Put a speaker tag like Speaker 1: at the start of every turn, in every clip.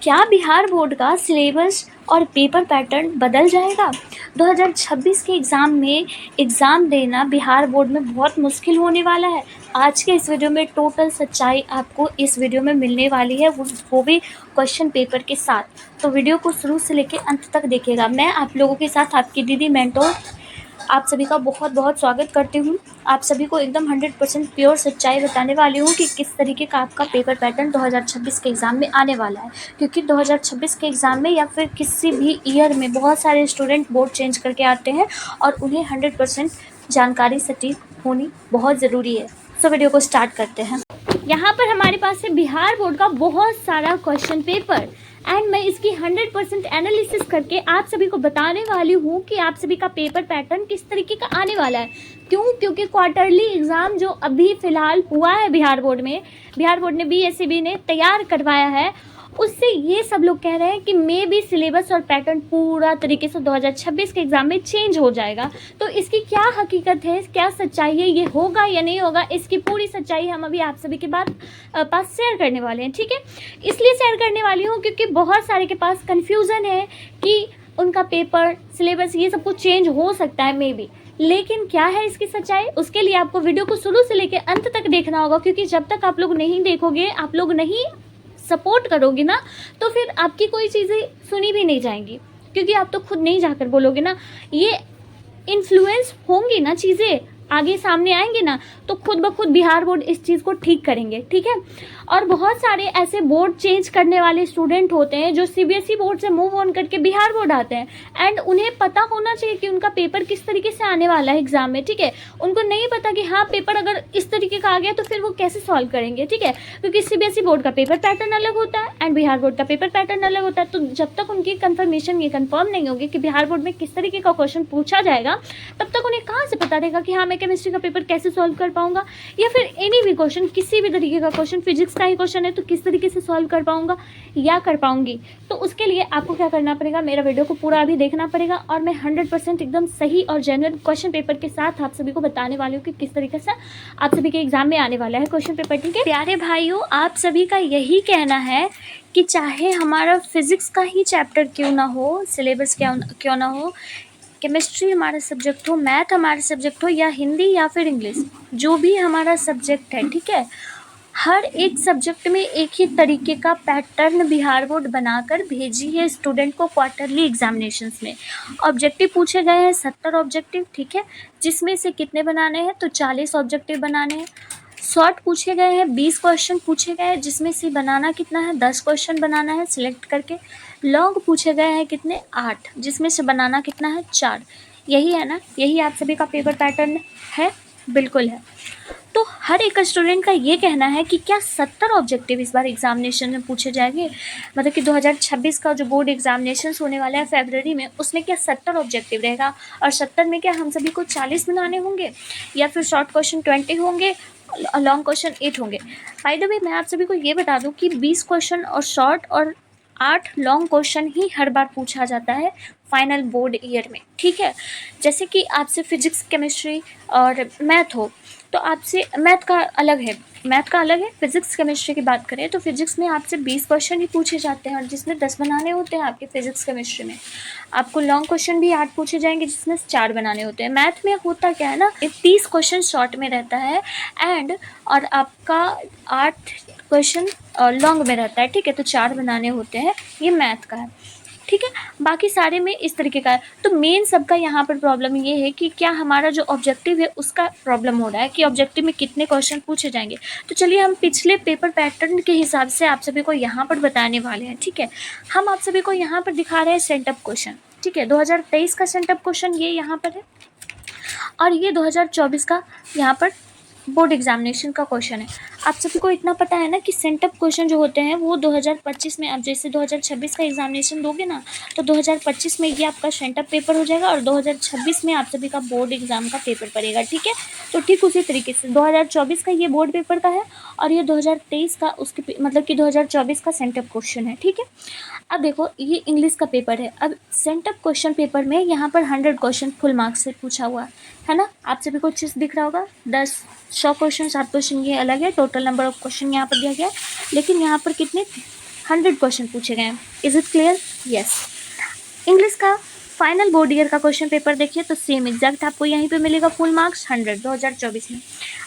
Speaker 1: क्या बिहार बोर्ड का सिलेबस और पेपर पैटर्न बदल जाएगा? 2026 के एग्ज़ाम देना बिहार बोर्ड में बहुत मुश्किल होने वाला है। आज के इस वीडियो में टोटल सच्चाई आपको इस वीडियो में मिलने वाली है, वो भी क्वेश्चन पेपर के साथ। तो वीडियो को शुरू से लेकर अंत तक देखिएगा। मैं आप लोगों के साथ आपकी दीदी मेंटोर आप सभी का बहुत बहुत स्वागत करती हूँ। आप सभी को एकदम 100% प्योर सच्चाई बताने वाली हूँ कि किस तरीके का आपका पेपर पैटर्न 2026 के एग्ज़ाम में आने वाला है। क्योंकि 2026 के एग्ज़ाम में या फिर किसी भी ईयर में बहुत सारे स्टूडेंट बोर्ड चेंज करके आते हैं और उन्हें 100% जानकारी सटीक होनी बहुत ज़रूरी है। सो वीडियो को स्टार्ट करते हैं। यहाँ पर हमारे पास है बिहार बोर्ड का बहुत सारा क्वेश्चन पेपर एंड मैं इसकी 100% एनालिसिस करके आप सभी को बताने वाली हूँ कि आप सभी का पेपर पैटर्न किस तरीके का आने वाला है। क्योंकि क्वार्टरली एग्ज़ाम जो अभी फ़िलहाल हुआ है बिहार बोर्ड ने BSEB ने तैयार करवाया है, उससे ये सब लोग कह रहे हैं कि मे भी सिलेबस और पैटर्न पूरा तरीके से 2026 के एग्ज़ाम में चेंज हो जाएगा। तो इसकी क्या हकीकत है, क्या सच्चाई है, ये होगा या नहीं होगा, इसकी पूरी सच्चाई हम अभी आप सभी के पास शेयर करने वाले हैं। ठीक है, इसलिए शेयर करने वाली हूँ क्योंकि बहुत सारे के पास कन्फ्यूज़न है कि उनका पेपर, सिलेबस ये सब कुछ चेंज हो सकता है मे बी। लेकिन क्या है इसकी सच्चाई, उसके लिए आपको वीडियो को शुरू से लेकर अंत तक देखना होगा। क्योंकि जब तक आप लोग नहीं देखोगे, आप लोग नहीं सपोर्ट करोगे ना, तो फिर आपकी कोई चीज़ें सुनी भी नहीं जाएंगी। क्योंकि आप तो खुद नहीं जाकर बोलोगे ना, ये इन्फ्लुएंस होंगी ना, चीज़ें आगे सामने आएंगे ना, तो खुद ब खुद बिहार बोर्ड इस चीज़ को ठीक करेंगे। ठीक है, और बहुत सारे ऐसे बोर्ड चेंज करने वाले स्टूडेंट होते हैं जो CBSE बोर्ड से मूव ऑन करके बिहार बोर्ड आते हैं एंड उन्हें पता होना चाहिए कि उनका पेपर किस तरीके से आने वाला है एग्जाम में। ठीक है, उनको नहीं पता कि हाँ पेपर अगर इस तरीके का आ गया तो फिर वो कैसे सॉल्व करेंगे। ठीक है, क्योंकि CBSE बोर्ड का पेपर पैटर्न अलग होता है एंड बिहार बोर्ड का पेपर पैटर्न अलग होता है। तो जब तक उनकी कंफर्मेशन ये कंफर्म नहीं होगी कि बिहार बोर्ड में किस तरीके का क्वेश्चन पूछा जाएगा, तब तक उन्हें कहाँ से पता रहेगा कि हाँ मैं केमिस्ट्री का पेपर कैसे सॉल्व कर पाऊंगा, या फिर एनी भी क्वेश्चन, किसी भी तरीके का क्वेश्चन, फिजिक्स का ही क्वेश्चन है तो किस तरीके से सॉल्व कर पाऊंगा या कर पाऊंगी। तो उसके लिए आपको क्या करना पड़ेगा, मेरा वीडियो को पूरा अभी देखना पड़ेगा और मैं 100% एकदम सही और जेन्युइन क्वेश्चन पेपर के साथ आप सभी को बताने वाली हूँ कि किस तरीके से आप सभी के एग्जाम में आने वाला है क्वेश्चन पेपर। ठीक है प्यारे भाइयों, आप सभी का यही कहना है कि चाहे हमारा फिजिक्स का ही चैप्टर क्यों ना हो, सिलेबस क्यों ना हो, केमिस्ट्री हमारा सब्जेक्ट हो, मैथ हमारा सब्जेक्ट हो, या हिंदी या फिर इंग्लिश, जो भी हमारा सब्जेक्ट है, ठीक है, हर एक सब्जेक्ट में एक ही तरीके का पैटर्न बिहार बोर्ड बनाकर भेजी है स्टूडेंट को क्वार्टरली एग्जामिनेशंस में। ऑब्जेक्टिव पूछे गए हैं 70 ऑब्जेक्टिव, ठीक है, जिसमें से कितने बनाने हैं, तो 40 ऑब्जेक्टिव बनाने हैं। शॉर्ट पूछे गए हैं 20 क्वेश्चन पूछे गए हैं, जिसमें से बनाना कितना है, 10 क्वेश्चन बनाना है सिलेक्ट करके। लॉन्ग पूछे गए हैं कितने, 8, जिसमें से बनाना कितना है, 4। यही है ना, यही आप सभी का पेपर पैटर्न है, बिल्कुल है। तो हर एक स्टूडेंट का ये कहना है कि क्या 70 ऑब्जेक्टिव इस बार एग्जामिनेशन में पूछे जाएंगे, मतलब कि 2026 का जो बोर्ड एग्जामिनेशन होने वाला है फरवरी में, उसमें क्या 70 ऑब्जेक्टिव रहेगा और 70 में क्या हम सभी को 40 बनाने होंगे, या फिर शॉर्ट क्वेश्चन 20 होंगे, लॉन्ग क्वेश्चन 8 होंगे। बाय द वे मैं आप सभी को ये बता दूं कि 20 क्वेश्चन और शॉर्ट और 8 लॉन्ग क्वेश्चन ही हर बार पूछा जाता है फाइनल बोर्ड ईयर में। ठीक है, जैसे कि आपसे फिजिक्स, केमिस्ट्री और मैथ हो तो आपसे मैथ का अलग है, फिजिक्स केमिस्ट्री की बात करें तो फिजिक्स में आपसे 20 क्वेश्चन ही पूछे जाते हैं और जिसमें 10 बनाने होते हैं आपके फिजिक्स केमिस्ट्री में। आपको लॉन्ग क्वेश्चन भी 8 पूछे जाएंगे जिसमें 4 बनाने होते हैं। मैथ में होता क्या है ना, 30 क्वेश्चन शॉर्ट में रहता है और आपका 8 क्वेश्चन लॉन्ग में रहता है। ठीक है, तो 4 बनाने होते हैं, ये मैथ का है। ठीक है, बाकी सारे में इस तरीके का है। तो मेन सबका यहाँ पर प्रॉब्लम ये है कि क्या हमारा जो ऑब्जेक्टिव है उसका प्रॉब्लम हो रहा है कि ऑब्जेक्टिव में कितने क्वेश्चन पूछे जाएंगे। तो चलिए हम पिछले पेपर पैटर्न के हिसाब से आप सभी को यहाँ पर बताने वाले हैं। ठीक है, हम आप सभी को यहाँ पर दिखा रहे हैं सेंटअप क्वेश्चन। ठीक है, 2023 का सेंटअप क्वेश्चन ये यहाँ पर है और ये 2024 का यहाँ पर बोर्ड एग्जामिनेशन का क्वेश्चन है। आप सभी को इतना पता है ना कि सेंटअप क्वेश्चन जो होते हैं वो 2025 में, आप जैसे 2026 का एग्जामिनेशन दोगे ना तो 2025 में ये आपका सेंटअप पेपर हो जाएगा और 2026 में आप सभी का बोर्ड एग्जाम का पेपर पड़ेगा। ठीक है, तो ठीक उसी तरीके से 2024 का ये बोर्ड पेपर का है और ये 2023 का उसके मतलब कि 2024 का सेंटअप क्वेश्चन है। ठीक है, अब देखो ये इंग्लिश का पेपर है। अब सेंटअप क्वेश्चन पेपर में यहाँ पर 100 क्वेश्चन फुल मार्क्स से पूछा हुआ है ना, आप सभी को चीज़ दिख रहा होगा। 100 क्वेश्चन 7 क्वेश्चन ये अलग है, टोटल नंबर ऑफ क्वेश्चन यहाँ पर दिया गया है, लेकिन यहाँ पर कितने 100 क्वेश्चन पूछे गए हैं। Is it clear? Yes. English का फाइनल बोर्ड ईयर का क्वेश्चन पेपर देखिए तो सेम एग्जैक्ट आपको यहीं पे मिलेगा, फुल मार्क्स 100 2024 में।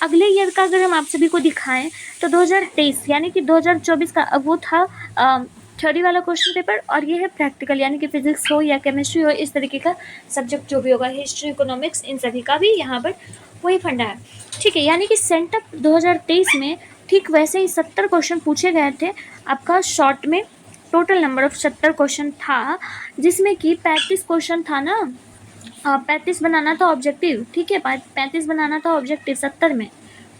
Speaker 1: अगले ईयर का अगर हम आप सभी को दिखाएं तो 2023 यानी कि 2024 का वो था थ्योरी वाला क्वेश्चन पेपर, और ये है प्रैक्टिकल यानी कि फिजिक्स हो या केमिस्ट्री हो, इस तरीके का सब्जेक्ट जो भी होगा, हिस्ट्री, इकोनॉमिक्स, इन सभी का भी यहाँ पर वही फंडा है। ठीक है, यानी कि सेंटअप 2023 में ठीक वैसे ही 70 क्वेश्चन पूछे गए थे आपका शॉर्ट में। टोटल नंबर ऑफ 70 क्वेश्चन था, जिसमें कि 35 क्वेश्चन था ना, 35 बनाना था ऑब्जेक्टिव। ठीक है, 35 बनाना था ऑब्जेक्टिव 70 में।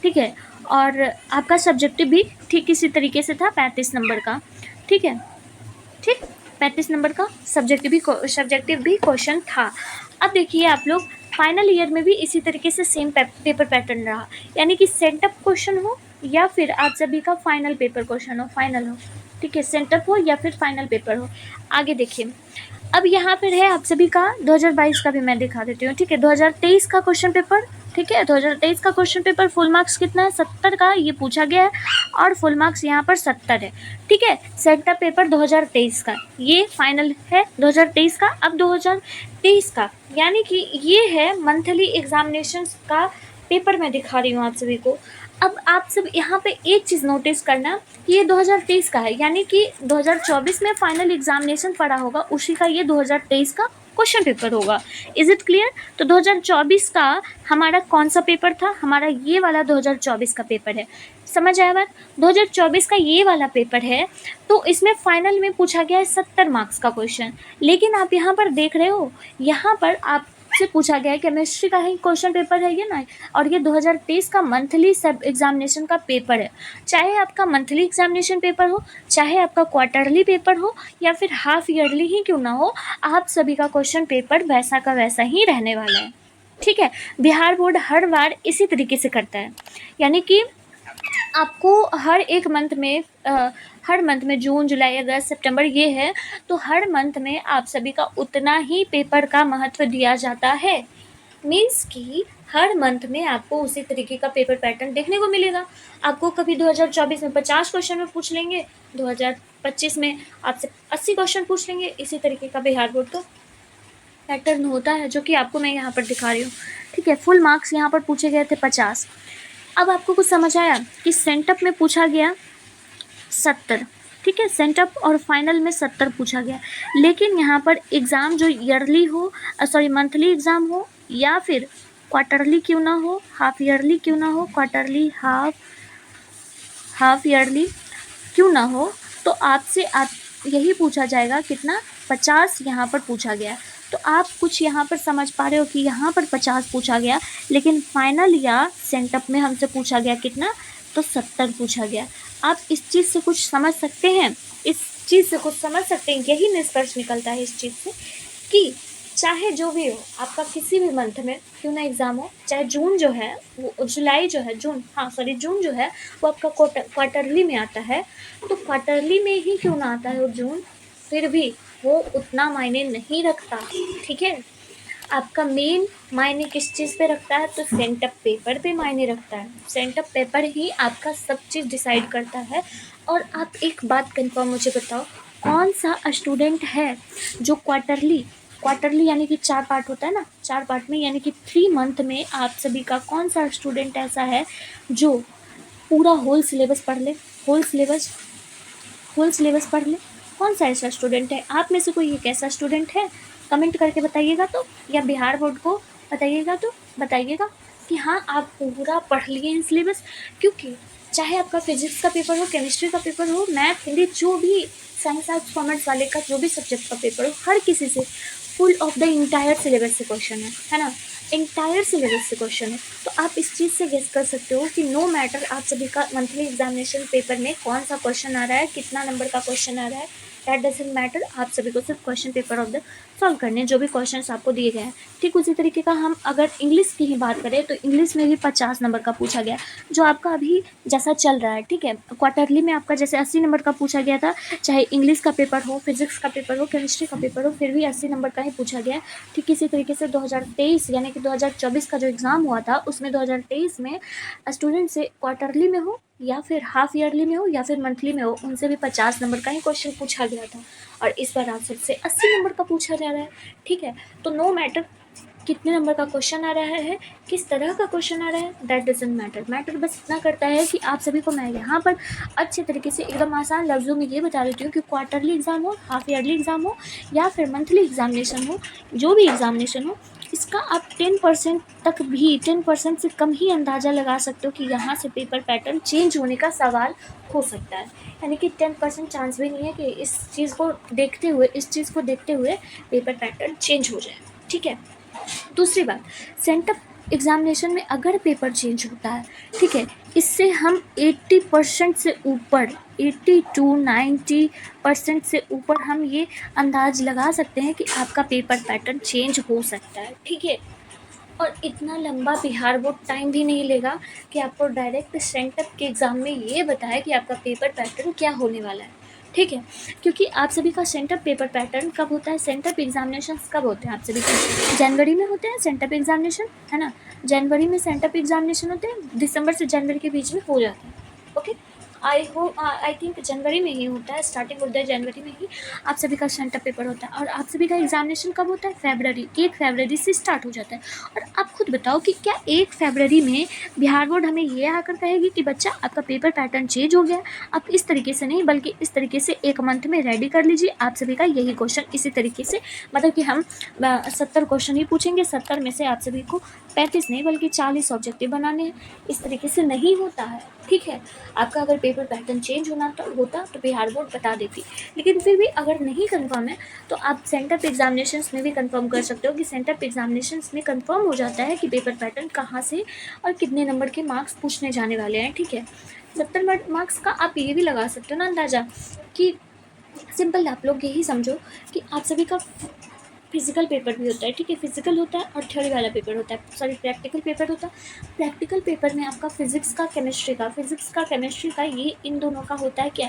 Speaker 1: ठीक है, और आपका सब्जेक्टिव भी ठीक इसी तरीके से था 35 नंबर का। ठीक है, ठीक 35 नंबर का सब्जेक्टिव भी क्वेश्चन था। अब देखिए आप लोग, फाइनल ईयर में भी इसी तरीके से सेम पेपर पैटर्न रहा, यानी कि सेंटअप क्वेश्चन हो या फिर आप सभी का फाइनल पेपर क्वेश्चन हो, फाइनल हो। ठीक है, सेंटअप हो या फिर फाइनल पेपर हो। आगे देखिए, अब यहाँ पर है आप सभी का 2022 का भी मैं दिखा देती हूँ। ठीक है, 2023 का क्वेश्चन पेपर। ठीक है, 2023 का क्वेश्चन पेपर फुल मार्क्स कितना है? 70 का ये पूछा गया है, और फुल मार्क्स यहाँ पर 70 है। ठीक है, सेंटअप पेपर 2023 का, ये फाइनल है 2023 का। अब 2023 का यानी कि ये है मंथली एग्जामिनेशन का पेपर मैं दिखा रही हूँ आप सभी को। अब आप सब यहाँ पे एक चीज़ नोटिस करना, ये 2023 का है, यानी कि 2024 में फाइनल एग्जामिनेशन पड़ा होगा, उसी का ये 2023 का क्वेश्चन पेपर होगा। Is it clear? तो 2024 का हमारा कौन सा पेपर था? हमारा ये वाला 2024 का पेपर है। समझ आया बात? 2024 का ये वाला पेपर है, तो इसमें फाइनल में पूछा गया है 70 मार्क्स का क्वेश्चन। लेकिन आप यहाँ पर देख रहे हो, यहाँ पर आप से पूछा गया है केमिस्ट्री का ही क्वेश्चन पेपर है ये ना, और ये 2023 का मंथली सब एग्जामिनेशन का पेपर है। चाहे आपका मंथली एग्जामिनेशन पेपर हो, चाहे आपका क्वार्टरली पेपर हो, या फिर हाफ ईयरली ही क्यों ना हो, आप सभी का क्वेश्चन पेपर वैसा का वैसा ही रहने वाला है। ठीक है, बिहार बोर्ड हर बार इसी तरीके से करता है, यानी कि आपको हर मंथ में जून, जुलाई, अगस्त, सितंबर ये है, तो हर मंथ में आप सभी का उतना ही पेपर का महत्व दिया जाता है। मीन्स कि हर मंथ में आपको उसी तरीके का पेपर पैटर्न देखने को मिलेगा। आपको कभी 2024 में 50 क्वेश्चन में पूछ लेंगे, 2025 में आपसे 80 क्वेश्चन पूछ लेंगे। इसी तरीके का बिहार बोर्ड का पैटर्न होता है, जो कि आपको मैं यहाँ पर दिखा रही हूँ। ठीक है, फुल मार्क्स यहाँ पर पूछे गए थे 50। अब आपको कुछ समझ आया कि सेंटअप में पूछा गया 70। ठीक है, सेंटअप और फाइनल में 70 पूछा गया, लेकिन यहाँ पर एग्ज़ाम जो ईयरली हो, मंथली एग्ज़ाम हो, या फिर क्वार्टरली क्यों ना हो, हाफ ईयरली क्यों ना हो, क्वार्टरली हाफ ईयरली क्यों ना हो, तो आपसे यही पूछा जाएगा कितना? 50 यहाँ पर पूछा गया। तो आप कुछ यहाँ पर समझ पा रहे हो कि यहाँ पर 50 पूछा गया, लेकिन फाइनल या सेंटअप में हमसे पूछा गया कितना? तो 70 पूछा गया। आप इस चीज़ से कुछ समझ सकते हैं? यही निष्कर्ष निकलता है इस चीज़ से कि चाहे जो भी हो, आपका किसी भी मंथ में क्यों ना एग्ज़ाम हो, चाहे जून जो है वो जून जो है वो आपका क्वार्टरली में आता है, तो क्वार्टरली में ही क्यों ना आता है वो जून, फिर भी वो उतना मायने नहीं रखता। ठीक है, आपका मेन मायने किस चीज़ पे रखता है? तो सेंटअप पेपर पे मायने रखता है। सेंटअप पेपर ही आपका सब चीज़ डिसाइड करता है। और आप एक बात कंफर्म मुझे बताओ, कौन सा स्टूडेंट है जो क्वार्टरली यानी कि 4 पार्ट होता है ना, 4 पार्ट में यानी कि 3 मंथ में आप सभी का कौन सा स्टूडेंट ऐसा है जो पूरा होल सिलेबस पढ़ ले? होल सिलेबस पढ़ ले? कौन सा ऐसा स्टूडेंट है? आप में से कोई एक ऐसा स्टूडेंट है? कमेंट करके बताइएगा तो, या बिहार बोर्ड को बताइएगा तो बताइएगा कि हाँ आप पूरा पढ़ लिए हैं सिलेबस। क्योंकि चाहे आपका फिजिक्स का पेपर हो, केमिस्ट्री का पेपर हो, मैथ, हिंदी, जो भी साइंस, आर्ट्स, कॉमर्स वाले का जो भी सब्जेक्ट का पेपर हो, हर किसी से full of the entire syllabus से क्वेश्चन है ना, इंटायर सिलेबस से क्वेश्चन है। तो आप इस चीज़ से गेस कर सकते हो कि नो मैटर आप सभी का मंथली एग्जामिनेशन पेपर में कौन सा क्वेश्चन आ रहा है, कितना नंबर का क्वेश्चन आ रहा है, दैट डजंट मैटर, आप सभी को सिर्फ question paper of the solve करने हैं, जो भी क्वेश्चंस आपको दिए गए हैं। ठीक उसी तरीके का हम अगर इंग्लिश की ही बात करें तो इंग्लिश में भी 50 नंबर का पूछा गया, जो आपका अभी जैसा चल रहा है। ठीक है, क्वार्टरली में आपका जैसे 80 नंबर का पूछा गया था, चाहे इंग्लिश का पेपर हो, फिजिक्स का पेपर हो, केमिस्ट्री का पेपर हो, फिर भी 80 नंबर का ही पूछा गया है। ठीक इसी तरीके से 2023 यानी कि 2024 का जो एग्ज़ाम हुआ था उसमें 2023 में स्टूडेंट से क्वार्टरली में हो या फिर हाफ ईयरली में हो या फिर मंथली में हो, उनसे भी 50 नंबर का ही क्वेश्चन पूछा गया था, और इस बार आप सबसे 80 नंबर का पूछा जा रहा है। ठीक है, तो नो मैटर कितने नंबर का क्वेश्चन आ रहा है, किस तरह का क्वेश्चन आ रहा है, दैट डजंट मैटर। मैटर बस इतना करता है कि आप सभी को मैं यहाँ पर अच्छे तरीके से एकदम आसान लफ्ज़ों में ये बता देती हूँ कि क्वार्टरली एग्ज़ाम हो, हाफ ईयरली एग्ज़ाम हो या फिर मंथली एग्जामिनेशन हो, जो भी एग्जामिनेशन हो, इसका आप 10% तक भी 10% से कम ही अंदाज़ा लगा सकते हो कि यहाँ से पेपर पैटर्न चेंज होने का सवाल हो सकता है। यानी कि 10% चांस भी नहीं है कि इस चीज़ को देखते हुए पेपर पैटर्न चेंज हो जाए। ठीक है, दूसरी बात, सेंटअप एग्जामिनेशन में अगर पेपर चेंज होता है, ठीक है, इससे हम 80% से ऊपर 80 to 90% से ऊपर हम ये अंदाज लगा सकते हैं कि आपका पेपर पैटर्न चेंज हो सकता है। ठीक है, और इतना लंबा बिहार बोर्ड टाइम भी नहीं लेगा कि आपको डायरेक्ट सेंटअप के एग्ज़ाम में ये बताए कि आपका पेपर पैटर्न क्या होने वाला है। ठीक है, क्योंकि आप सभी का सेंटअप पेपर पैटर्न कब होता है, सेंटअप एग्जामिनेशन कब होते हैं आप सभी के, जनवरी में होते हैं सेंटअप एग्जामिनेशन, है ना। जनवरी में सेंटअप एग्जामिनेशन होते हैं, दिसंबर से जनवरी के बीच में हो जाता है। ओके, आई थिंक जनवरी में ही होता है, स्टार्टिंग होता है जनवरी में ही आप सभी का सेंटअप पेपर होता है। और आप सभी का एग्जामिनेशन कब होता है, फरवरी, 1 फरवरी से स्टार्ट हो जाता है। और आप खुद बताओ कि क्या 1 फरवरी में बिहार बोर्ड हमें ये आकर कहेगी कि बच्चा आपका पेपर पैटर्न चेंज हो गया, आप इस तरीके से नहीं बल्कि इस तरीके से 1 मंथ में रेडी कर लीजिए आप सभी का यही क्वेश्चन इसी तरीके से, मतलब कि हम 70 क्वेश्चन ही पूछेंगे, 70 में से आप सभी को 35 नहीं बल्कि 40 ऑब्जेक्टिव बनाने हैं। इस तरीके से नहीं होता है। ठीक है, आपका अगर पेपर पैटर्न चेंज होता तो बिहार बोर्ड बता देती, लेकिन फिर भी अगर नहीं कंफर्म है तो आप सेंटअप एग्जामिनेशंस में भी कंफर्म कर सकते हो कि सेंटअप एग्जामिनेशंस में कंफर्म हो जाता है कि पेपर पैटर्न कहाँ से और कितने नंबर के मार्क्स पूछने जाने वाले हैं। ठीक है, 70 मार्क्स का आप ये भी लगा सकते हो ना अंदाज़ा कि सिंपल आप लोग यही समझो कि आप सभी का फिजिकल पेपर भी होता है। ठीक है, फिजिकल होता है और थ्योरी वाला पेपर होता है, सॉरी प्रैक्टिकल पेपर होता है। प्रैक्टिकल पेपर में आपका फिजिक्स का केमिस्ट्री का ये इन दोनों का होता है क्या,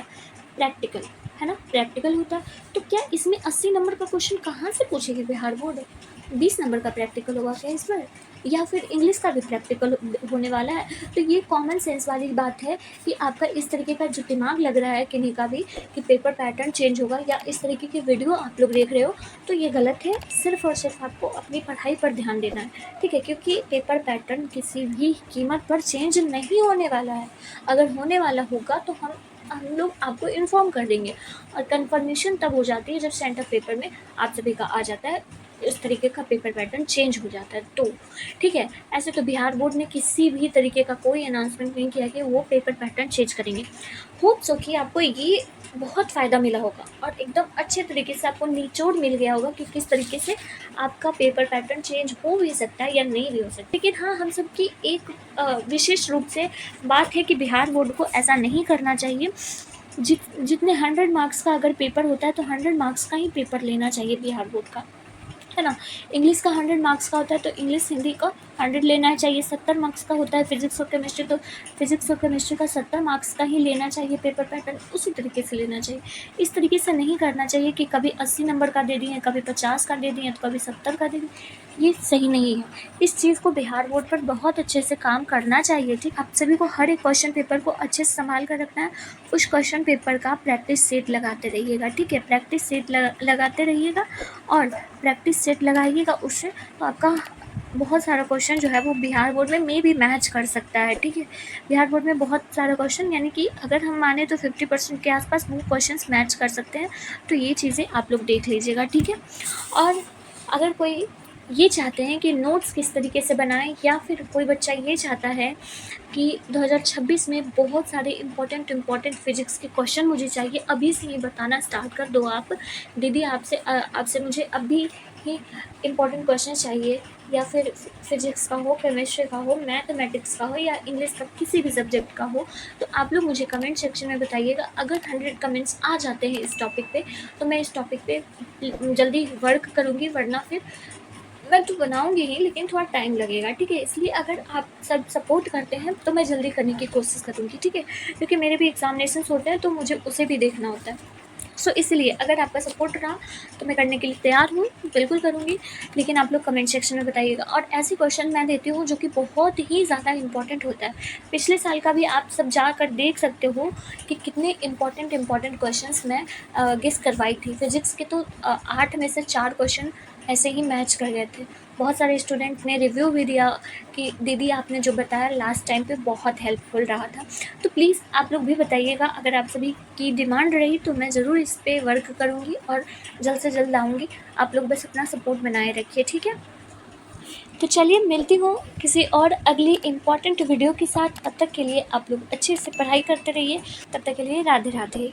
Speaker 1: प्रैक्टिकल, है ना, प्रैक्टिकल होता है। तो क्या इसमें 80 नंबर का क्वेश्चन कहाँ से पूछेगी बिहार बोर्ड, 20 नंबर का प्रैक्टिकल होगा क्या इस बार, या फिर इंग्लिश का भी प्रैक्टिकल होने वाला है। तो ये कॉमन सेंस वाली बात है कि आपका इस तरीके का जो दिमाग लग रहा है किन्हीं का भी कि पेपर पैटर्न चेंज होगा या इस तरीके की वीडियो आप लोग देख रहे हो, तो ये गलत है। सिर्फ और सिर्फ आपको अपनी पढ़ाई पर ध्यान देना है। ठीक है, क्योंकि पेपर पैटर्न किसी भी कीमत पर चेंज नहीं होने वाला है। अगर होने वाला होगा तो हम लोग आपको इन्फॉर्म कर देंगे, और कन्फर्मेशन तब हो जाती है जब सेंटर पेपर में आप सभी का आ जाता है, इस तरीके का पेपर पैटर्न चेंज हो जाता है। तो ठीक है, ऐसे तो बिहार बोर्ड ने किसी भी तरीके का कोई अनाउंसमेंट नहीं किया कि वो पेपर पैटर्न चेंज करेंगे। होप सो कि आपको ये बहुत फ़ायदा मिला होगा और एकदम अच्छे तरीके से आपको निचोड़ मिल गया होगा कि किस तरीके से आपका पेपर पैटर्न चेंज हो भी सकता है या नहीं भी हो सकता। लेकिन हाँ, हम सबकी एक विशेष रूप से बात है कि बिहार बोर्ड को ऐसा नहीं करना चाहिए। जितने 100 मार्क्स का अगर पेपर होता है तो 100 मार्क्स का ही पेपर लेना चाहिए बिहार बोर्ड का, है ना। इंग्लिश का 100 मार्क्स का होता है तो इंग्लिश हिंदी का 100 लेना चाहिए। 70 मार्क्स का होता है फिजिक्स और केमिस्ट्री, तो फिजिक्स और केमिस्ट्री का 70 मार्क्स का ही लेना चाहिए पेपर पैटर्न, उसी तरीके से लेना चाहिए। इस तरीके से नहीं करना चाहिए कि कभी 80 नंबर का दे दिए, कभी 50 का दे दिए, तो कभी 70 का दे दिए, ये सही नहीं है। इस चीज़ को बिहार बोर्ड पर बहुत अच्छे से काम करना चाहिए। ठीक, आप सभी को हर एक क्वेश्चन पेपर को अच्छे से संभाल कर रखना है। उस क्वेश्चन पेपर का प्रैक्टिस सेट लगाते रहिएगा। ठीक है, प्रैक्टिस सेट लगाते रहिएगा, और प्रैक्टिस सेट लगाइएगा उससे, तो आपका बहुत सारा क्वेश्चन जो है वो बिहार बोर्ड में भी मैच कर सकता है। ठीक है, बिहार बोर्ड में बहुत सारा क्वेश्चन, यानी कि अगर हम माने तो 50% के आसपास वो क्वेश्चंस मैच कर सकते हैं। तो ये चीज़ें आप लोग देख लीजिएगा। ठीक है, और अगर कोई ये चाहते हैं कि नोट्स किस तरीके से बनाएं, या फिर कोई बच्चा ये चाहता है कि 2026 में बहुत सारे इम्पोर्टेंट फिजिक्स के क्वेश्चन मुझे चाहिए, अभी से ही बताना स्टार्ट कर दो आप दीदी, आपसे मुझे अभी ही इम्पोर्टेंट क्वेश्चन चाहिए, या फिर फिजिक्स का हो, केमिस्ट्री का हो, मैथमेटिक्स का हो, या इंग्लिश का किसी भी सब्जेक्ट का हो, तो आप लोग मुझे कमेंट सेक्शन में बताइएगा। अगर 100 कमेंट्स आ जाते हैं इस टॉपिक पे, तो मैं इस टॉपिक पे जल्दी वर्क करूँगी, वरना फिर मैं तो बनाऊँगी ही, लेकिन थोड़ा टाइम लगेगा, ठीक है? इसलिए अगर आप सब सपोर्ट करते हैं तो मैं जल्दी करने की कोशिश करूँगी, ठीक है? क्योंकि मेरे भी एग्ज़ामिनेशंस होते हैं, तो मुझे उसे भी देखना होता है। सो इसलिए अगर आपका सपोर्ट रहा तो मैं करने के लिए तैयार हूँ, बिल्कुल करूँगी, लेकिन आप लोग कमेंट सेक्शन में बताइएगा। और ऐसे क्वेश्चन मैं देती हूँ जो कि बहुत ही ज़्यादा इम्पोर्टेंट होता है। पिछले साल का भी आप सब जाकर देख सकते हो कि कितने इम्पोर्टेंट क्वेश्चंस मैं गेस करवाई थी। फिज़िक्स के तो 8 में से 4 क्वेश्चन ऐसे ही मैच कर गए थे। बहुत सारे स्टूडेंट ने रिव्यू भी दिया कि दीदी आपने जो बताया लास्ट टाइम पे बहुत हेल्पफुल रहा था। तो प्लीज़ आप लोग भी बताइएगा, अगर आप सभी की डिमांड रही तो मैं ज़रूर इस पे वर्क करूँगी और जल्द से जल्द लाऊँगी। आप लोग बस अपना सपोर्ट बनाए रखिए, ठीक है? तो चलिए मिलती हूँ किसी और अगली इम्पॉर्टेंट वीडियो के साथ। तब तक के लिए आप लोग अच्छे से पढ़ाई करते रहिए। तब तक के लिए राधे राधे।